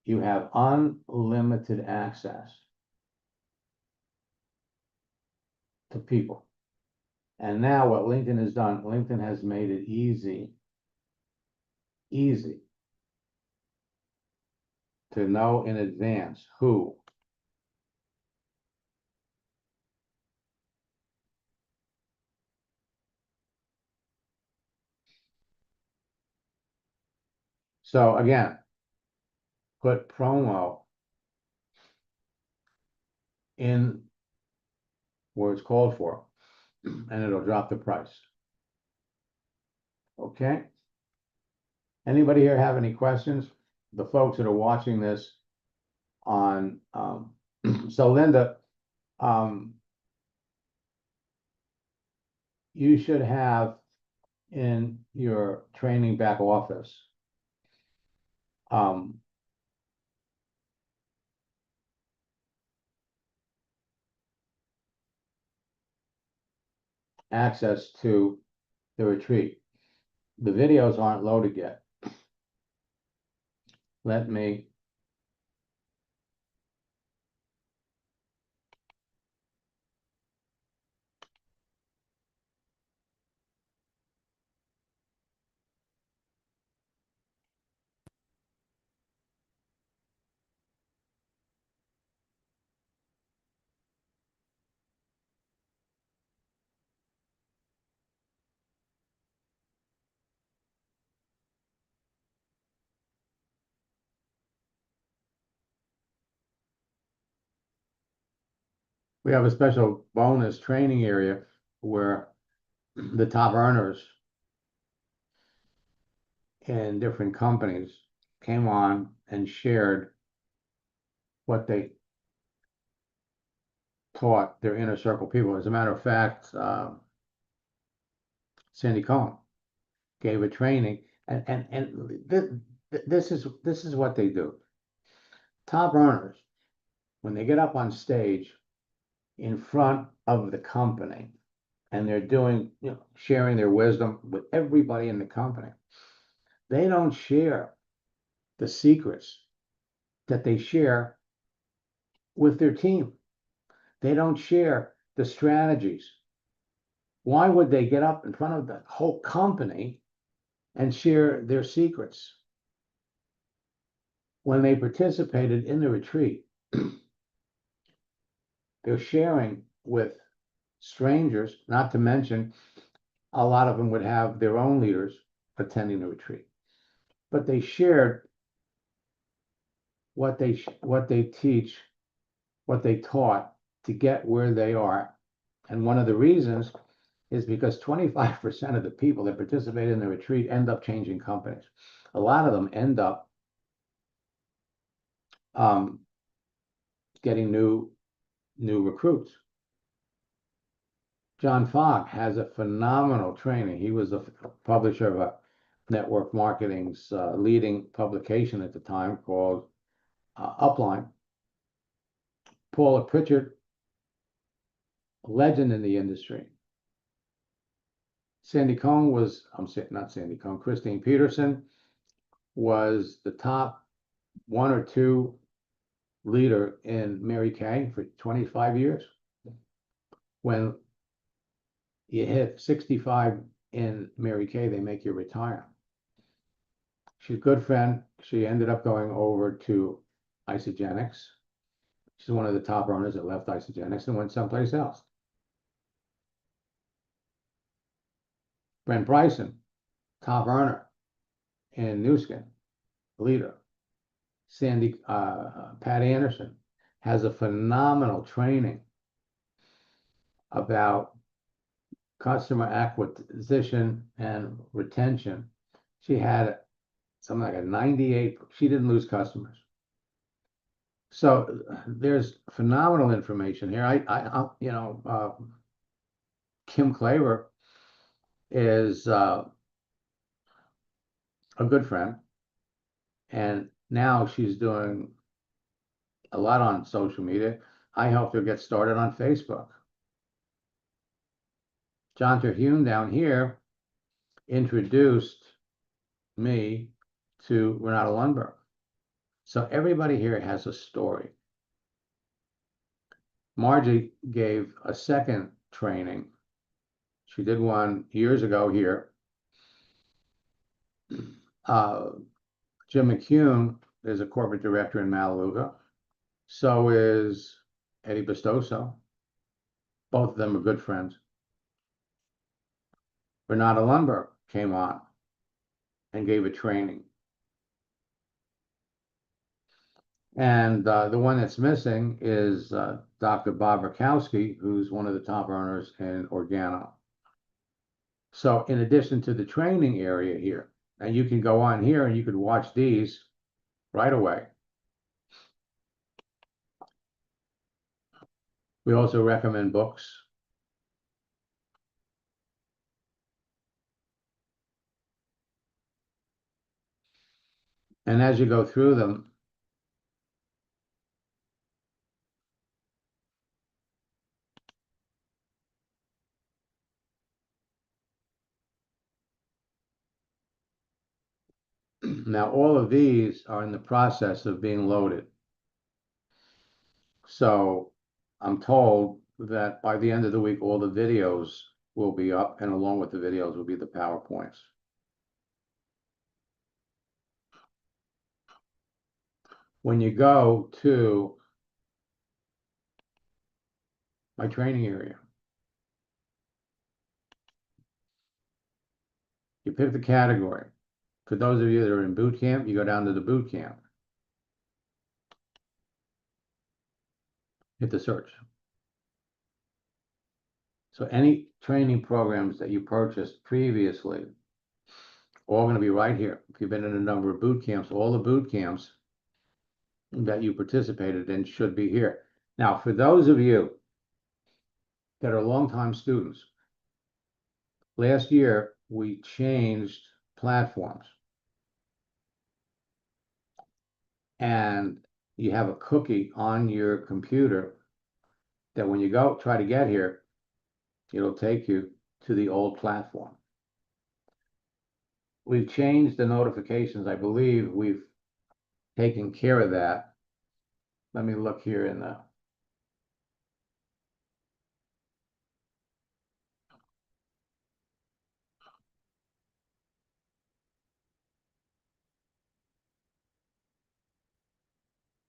You have unlimited access to people. And now what LinkedIn has done, LinkedIn has made it easy to know in advance who so again, put promo in where it's called for, and it'll drop the price. Okay? Anybody here have any questions? The folks that are watching this on, so Linda, you should have in your training back office, access to the retreat. The videos aren't loaded yet. Let me we have a special bonus training area where the top earners in different companies came on and shared what they taught their inner circle people. As a matter of fact, Sandy Cohen gave a training, and this is what they do. Top earners, when they get up on stage in front of the company, and they're doing, sharing their wisdom with everybody in the company, they don't share the secrets that they share with their team. They don't share the strategies. Why would they get up in front of the whole company and share their secrets? When they participated in the retreat, they're sharing with strangers, not to mention a lot of them would have their own leaders attending the retreat. But they shared what they teach, what they taught to get where they are. And one of the reasons is because 25% of the people that participate in the retreat end up changing companies. A lot of them end up getting new recruits. John Fogg has a phenomenal training. He was a publisher of a network marketing's leading publication at the time called Upline. Paula Pritchard, a legend in the industry. Sandy Cohen was, not Sandy Cohen, Christine Peterson was the top 1 or 2 leader in Mary Kay for 25 years. When you hit 65 in Mary Kay, they make you retire. She's a good friend. She ended up going over to Isagenix. She's one of the top earners that left Isagenix and went someplace else. Brent Bryson, top earner in New Skin, leader. Sandy, Pat Anderson has a phenomenal training about customer acquisition and retention. She had something like a 98, she didn't lose customers. So there's phenomenal information here. Kim Claver is a good friend, and now she's doing a lot on social media. I helped her get started on Facebook. John Terhune down here introduced me to Renata Lundberg. So everybody here has a story. Margie gave a second training. She did one years ago here. Jim McCune is a corporate director in Melaleuca. So is Eddie Bestoso. Both of them are good friends. Renata Lundberg came on and gave a training. And the one that's missing is Dr. Bob Rakowski, who's one of the top earners in Organo. So in addition to the training area here, and you can go on here and you could watch these right away. We also recommend books. And as you go through them, now all of these are in the process of being loaded. So I'm told that by the end of the week, all the videos will be up, and along with the videos will be the PowerPoints. When you go to my training area, you pick the category. For those of you that are in boot camp, you go down to the boot camp. Hit the search. So any training programs that you purchased previously, all going to be right here. If you've been in a number of boot camps, all the boot camps that you participated in should be here. Now, for those of you that are longtime students, last year we changed platforms. And you have a cookie on your computer that when you go try to get here, it'll take you to the old platform. We've changed the notifications. I believe we've taken care of that. Let me look here in the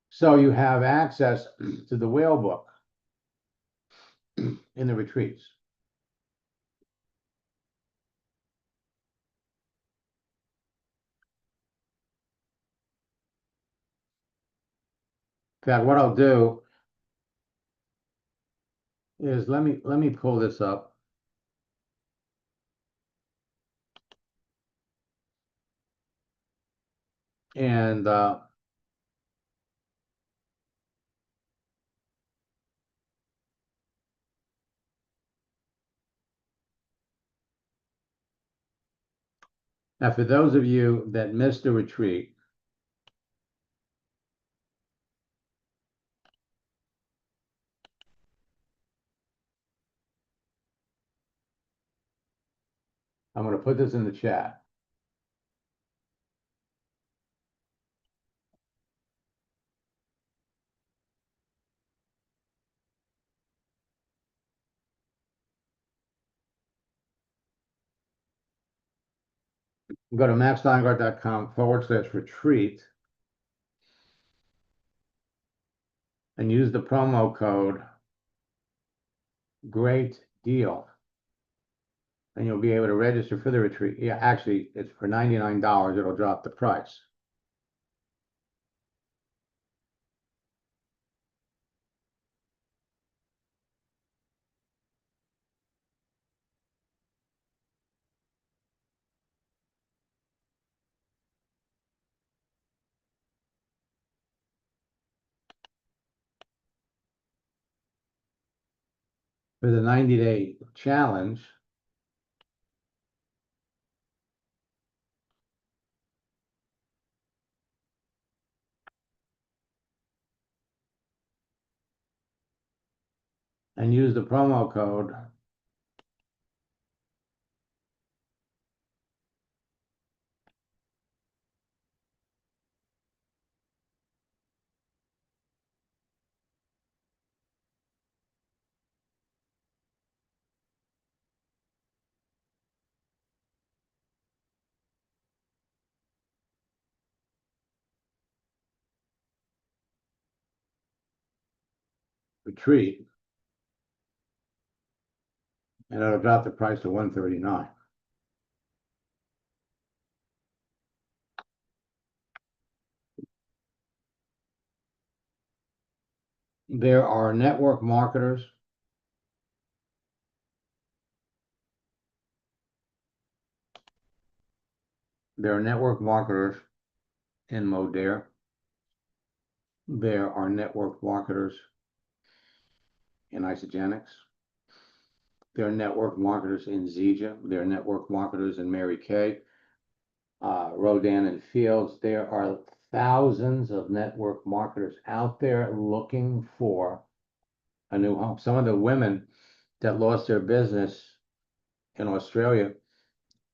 so you have access to the whale book in the retreats. In fact, what I'll do is let me pull this up. And now for those of you that missed the retreat, I'm going to put this in the chat. Go to maxsteingart.com/retreat and use the promo code Great Deal. And you'll be able to register for the retreat. Yeah, actually, it's for $99. It'll drop the price. For the 90-day challenge, and use the promo code retreat. And it'll drop the price to $139. There are network marketers. There are network marketers in Modere. There are network marketers in Isagenix. There are network marketers in Zija. There are network marketers in Mary Kay, Rodan and Fields. There are thousands of network marketers out there looking for a new home. Some of the women that lost their business in Australia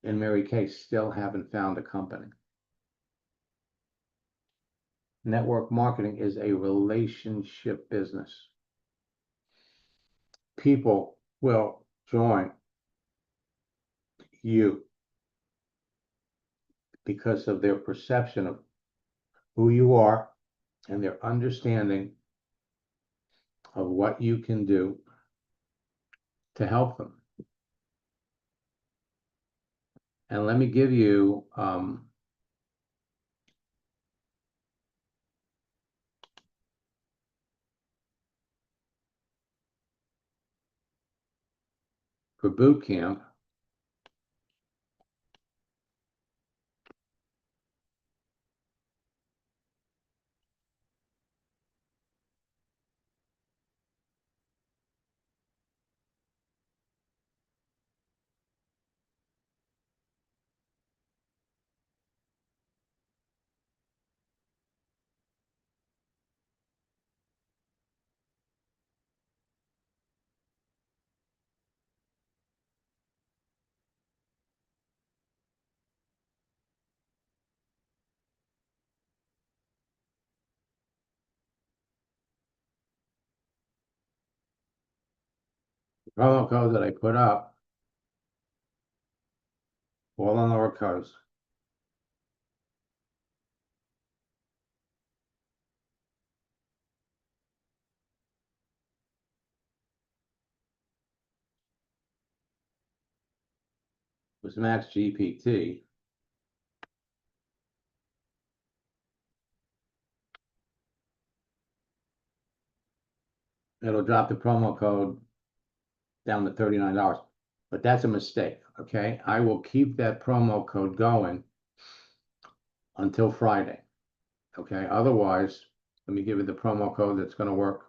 in Mary Kay still haven't found a company. Network marketing is a relationship business. People will join you because of their perception of who you are and their understanding of what you can do to help them. And let me give you for boot camp, the promo code that I put up, all in lower codes, was Max GPT. It'll drop the promo code down to $39, but that's a mistake. Okay, I will keep that promo code going until Friday. Okay, otherwise, let me give you the promo code that's going to work.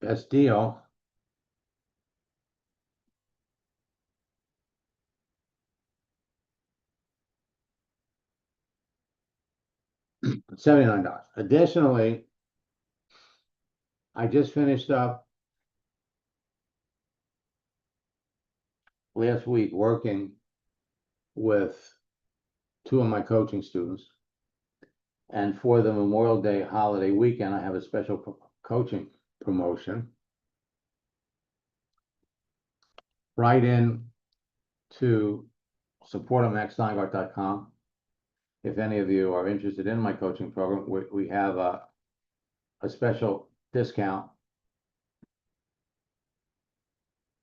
Best deal. $79. Additionally, I just finished up last week working with two of my coaching students. And for the Memorial Day holiday weekend, I have a special coaching promotion. Write in to support@maxsteingart.com. If any of you are interested in my coaching program, we have a special discount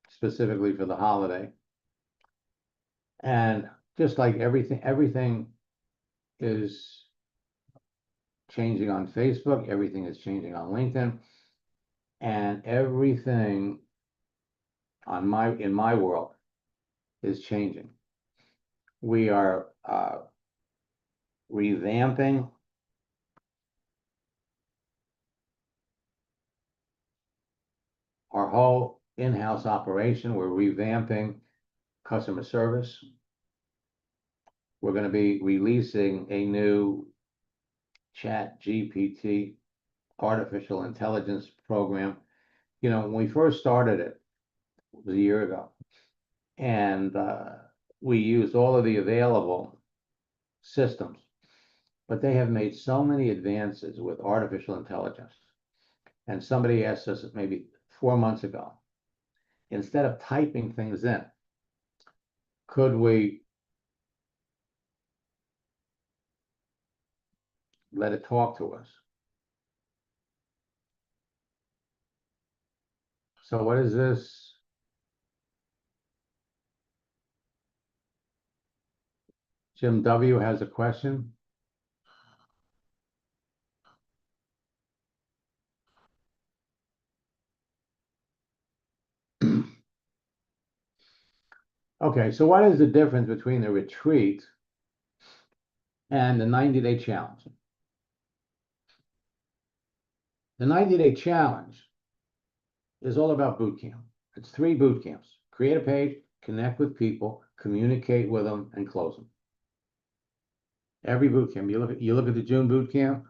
specifically for the holiday. And just like everything is changing on Facebook, everything is changing on LinkedIn, and everything in my world is changing. We are revamping our whole in-house operation. We're revamping customer service. We're going to be releasing a new Chat GPT artificial intelligence program. You know, when we first started it was a year ago, and we used all of the available systems, but they have made so many advances with artificial intelligence. And somebody asked us maybe 4 months ago, instead of typing things in, could we let it talk to us? So what is this? Jim W. has a question. Okay, so what is the difference between the retreat and the 90-day challenge? The 90-day challenge is all about boot camp. It's 3 boot camps. Create a page, connect with people, communicate with them, and close them. Every boot camp. You look at the June boot camp.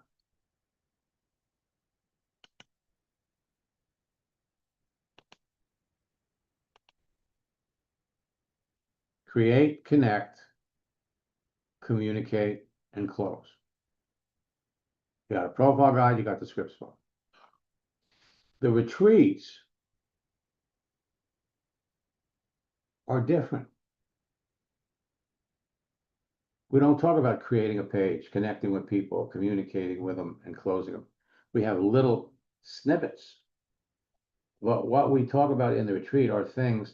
Create, connect, communicate, and close. You got a profile guide, you got the scripts book. The retreats are different. We don't talk about creating a page, connecting with people, communicating with them, and closing them. We have little snippets. What we talk about in the retreat are things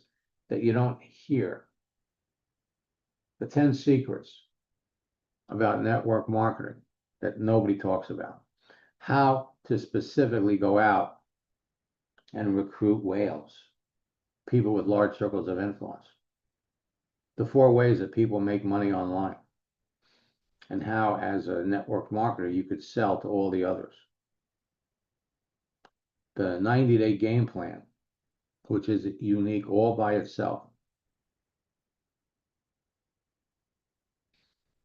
that you don't hear. The 10 secrets about network marketing that nobody talks about. How to specifically go out and recruit whales, people with large circles of influence. The 4 ways that people make money online, and how, as a network marketer, you could sell to all the others. The 90-day game plan, which is unique all by itself.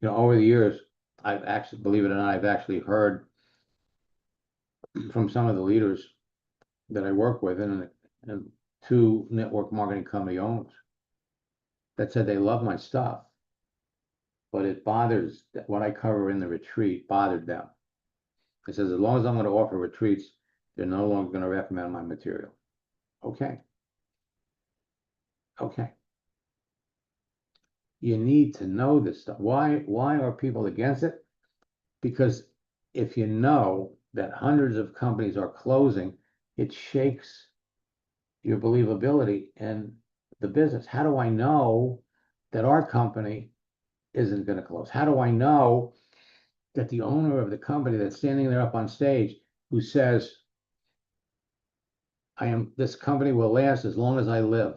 You know, over the years, I've actually, believe it or not, I've actually heard from some of the leaders that I work with and 2 network marketing company owners that said they love my stuff, but it bothers, what I cover in the retreat bothered them. It says, as long as I'm going to offer retreats, they're no longer going to recommend my material. Okay. Okay. You need to know this stuff. Why are people against it? Because if you know that hundreds of companies are closing, it shakes your believability in the business. How do I know that our company isn't going to close? How do I know that the owner of the company that's standing there up on stage who says, this company will last as long as I live,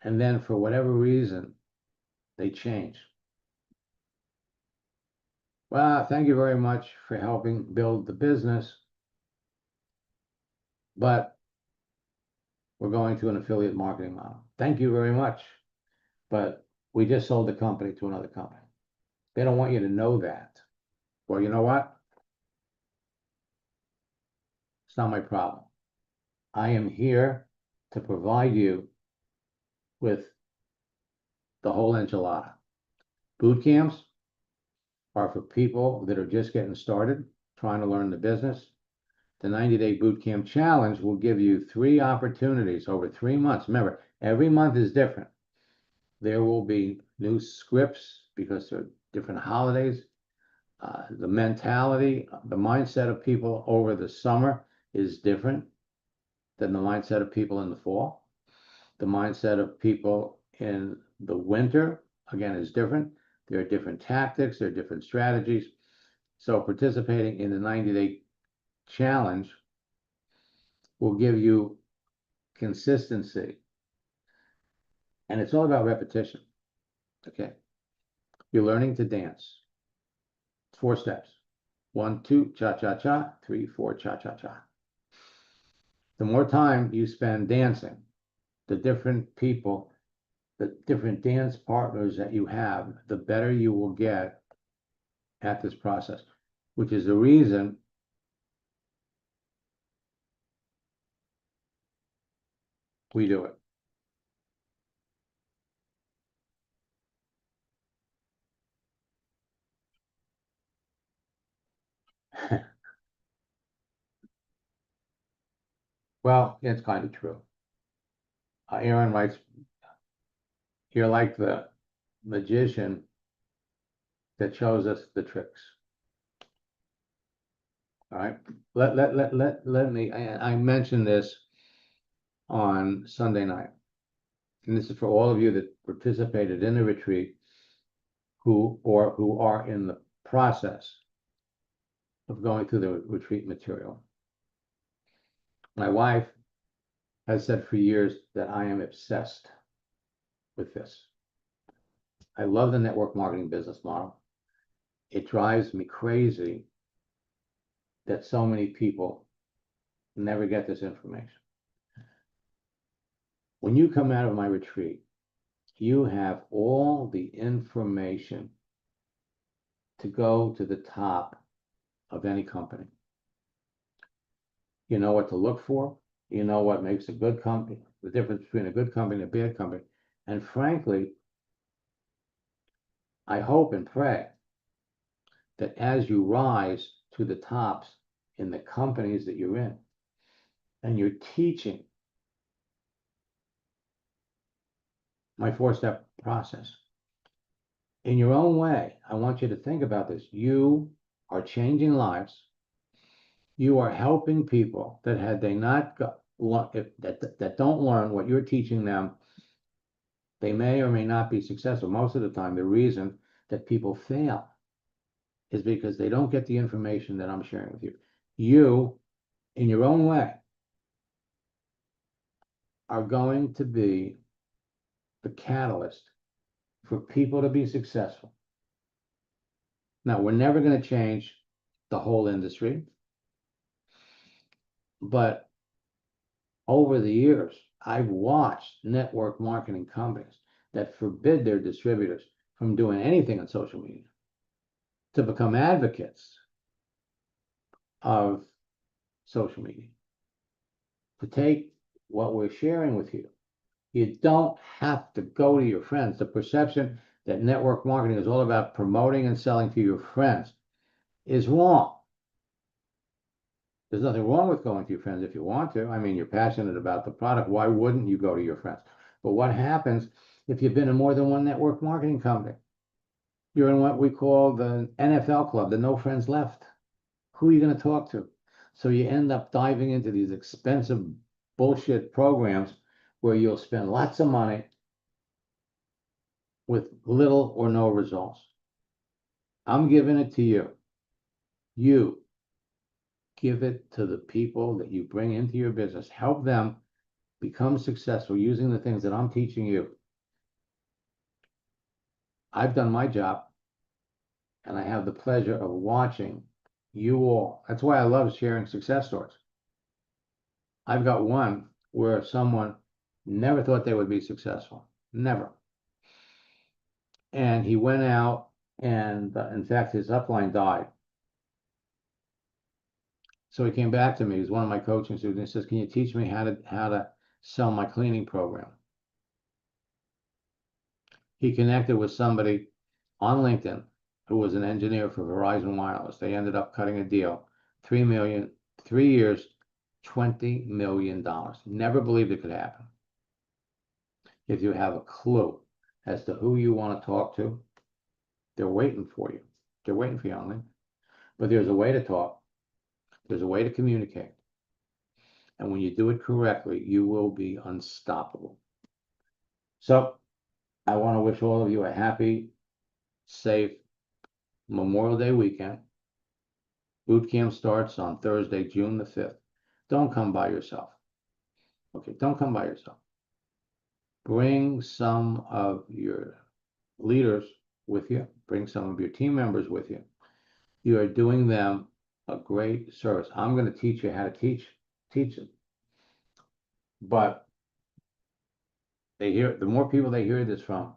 and then for whatever reason, they change? Well, thank you very much for helping build the business, but we're going to an affiliate marketing model. Thank you very much, but we just sold the company to another company. They don't want you to know that. Well, you know what? It's not my problem. I am here to provide you with the whole enchilada. Boot camps are for people that are just getting started, trying to learn the business. The 90-day boot camp challenge will give you 3 opportunities over 3 months. Remember, every month is different. There will be new scripts because there are different holidays. The mentality, the mindset of people over the summer is different than the mindset of people in the fall. The mindset of people in the winter, again, is different. There are different tactics, there are different strategies. So participating in the 90-day challenge will give you consistency. And it's all about repetition. Okay. You're learning to dance. 4 steps. 1, 2, cha-cha-cha. 3, 4, cha-cha-cha. The more time you spend dancing, the different people, the different dance partners that you have, the better you will get at this process, which is the reason we do it. Well, it's kind of true. Aaron writes, you're like the magician that shows us the tricks. All right, let me, I mentioned this on Sunday night. And this is for all of you that participated in the retreat who are in the process of going through the retreat material. My wife has said for years that I am obsessed with this. I love the network marketing business model. It drives me crazy that so many people never get this information. When you come out of my retreat, you have all the information to go to the top of any company. You know what to look for. You know what makes a good company, the difference between a good company and a bad company. And frankly, I hope and pray that as you rise to the tops in the companies that you're in, and you're teaching my 4-step process in your own way, I want you to think about this. You are changing lives. You are helping people that had they not got that don't learn what you're teaching them, they may or may not be successful. Most of the time, the reason that people fail is because they don't get the information that I'm sharing with you. You, in your own way, are going to be the catalyst for people to be successful. Now, we're never going to change the whole industry, but over the years, I've watched network marketing companies that forbid their distributors from doing anything on social media to become advocates of social media, to take what we're sharing with you. You don't have to go to your friends. The perception that network marketing is all about promoting and selling to your friends is wrong. There's nothing wrong with going to your friends if you want to. I mean, you're passionate about the product. Why wouldn't you go to your friends? But what happens if you've been in more than one network marketing company? You're in what we call the NFL club, the no friends left. Who are you going to talk to? So you end up diving into these expensive bullshit programs where you'll spend lots of money with little or no results. I'm giving it to you. You give it to the people that you bring into your business. Help them become successful using the things that I'm teaching you. I've done my job, and I have the pleasure of watching you all. That's why I love sharing success stories. I've got one where someone never thought they would be successful. Never. And he went out and, in fact, his upline died. So he came back to me. He's one of my coaching students. He says, "Can you teach me how to sell my cleaning program?" He connected with somebody on LinkedIn who was an engineer for Verizon Wireless. They ended up cutting a deal, 3 million, 3 years, $20 million. Never believed it could happen. If you have a clue as to who you want to talk to, they're waiting for you. They're waiting for you on LinkedIn. But there's a way to talk. There's a way to communicate. And when you do it correctly, you will be unstoppable. So I want to wish all of you a happy, safe Memorial Day weekend. Boot camp starts on Thursday, June the 5th. Don't come by yourself. Okay, don't come by yourself. Bring some of your leaders with you. Bring some of your team members with you. You are doing them a great service. I'm going to teach you how to teach it. But the more people they hear this from,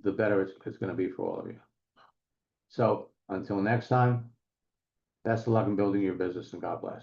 the better it's going to be for all of you. So until next time, best of luck in building your business, and God bless.